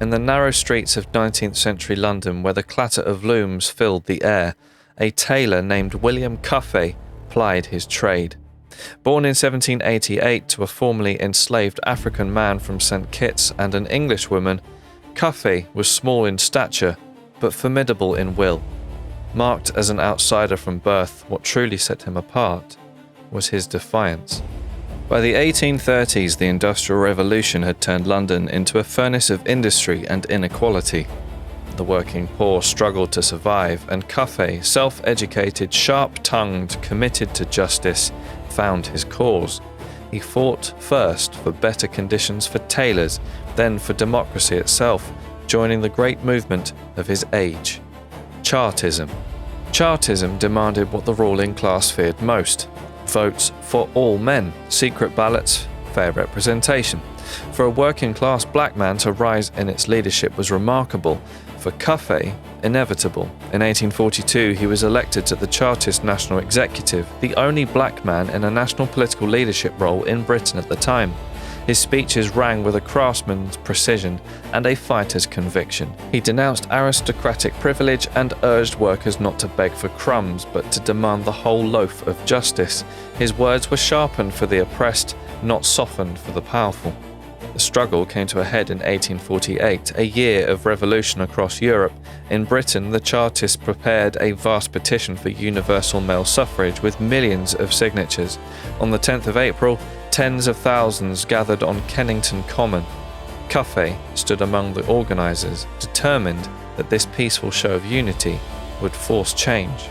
In the narrow streets of 19th century London, where the clatter of looms filled the air, a tailor named William Cuffay plied his trade. Born in 1788 to a formerly enslaved African man from St. Kitts and an Englishwoman, Cuffay was small in stature, but formidable in will. Marked as an outsider from birth, what truly set him apart was his defiance. By the 1830s, the Industrial Revolution had turned London into a furnace of industry and inequality. The working poor struggled to survive, and Cuffay, self-educated, sharp-tongued, committed to justice, found his cause. He fought first for better conditions for tailors, then for democracy itself, joining the great movement of his age, Chartism. Chartism demanded what the ruling class feared most: votes for all men, secret ballots, fair representation. For a working-class black man to rise in its leadership was remarkable. For Cuffay, inevitable. In 1842, he was elected to the Chartist National Executive, the only black man in a national political leadership role in Britain at the time. His speeches rang with a craftsman's precision and a fighter's conviction. He denounced aristocratic privilege and urged workers not to beg for crumbs, but to demand the whole loaf of justice. His words were sharpened for the oppressed, not softened for the powerful. The struggle came to a head in 1848, a year of revolution across Europe. In Britain, the Chartists prepared a vast petition for universal male suffrage with millions of signatures. On the 10th of April, tens of thousands gathered on Kennington Common. Cuffay stood among the organisers, determined that this peaceful show of unity would force change.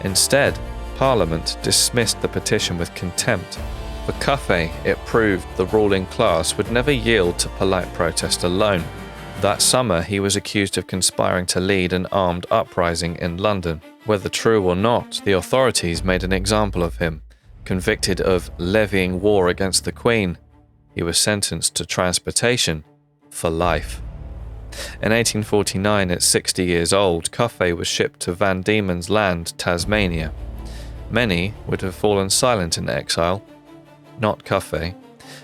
Instead, Parliament dismissed the petition with contempt. For Cuffay, it proved the ruling class would never yield to polite protest alone. That summer, he was accused of conspiring to lead an armed uprising in London. Whether true or not, the authorities made an example of him. Convicted of levying war against the Queen, he was sentenced to transportation for life. In 1849, at 60 years old, Cuffay was shipped to Van Diemen's Land, Tasmania. Many would have fallen silent in exile. Not Cuffay.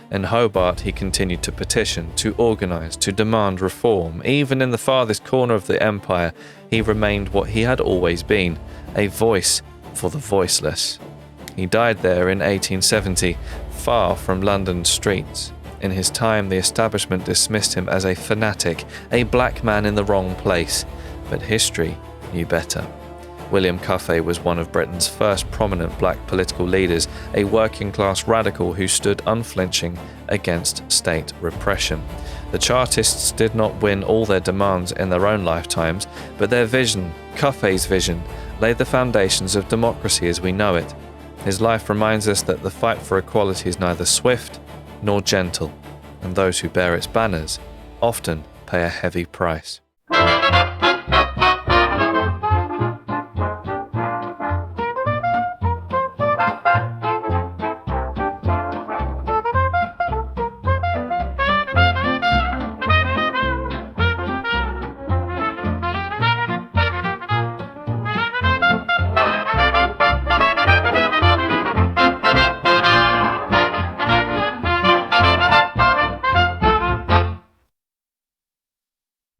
In Hobart, he continued to petition, to organise, to demand reform. Even in the farthest corner of the empire, he remained what he had always been, a voice for the voiceless. He died there in 1870, far from London's streets. In his time, the establishment dismissed him as a fanatic, a black man in the wrong place. But history knew better. William Cuffay was one of Britain's first prominent black political leaders, a working-class radical who stood unflinching against state repression. The Chartists did not win all their demands in their own lifetimes, but their vision, Cuffay's vision, laid the foundations of democracy as we know it. His life reminds us that the fight for equality is neither swift nor gentle, and those who bear its banners often pay a heavy price.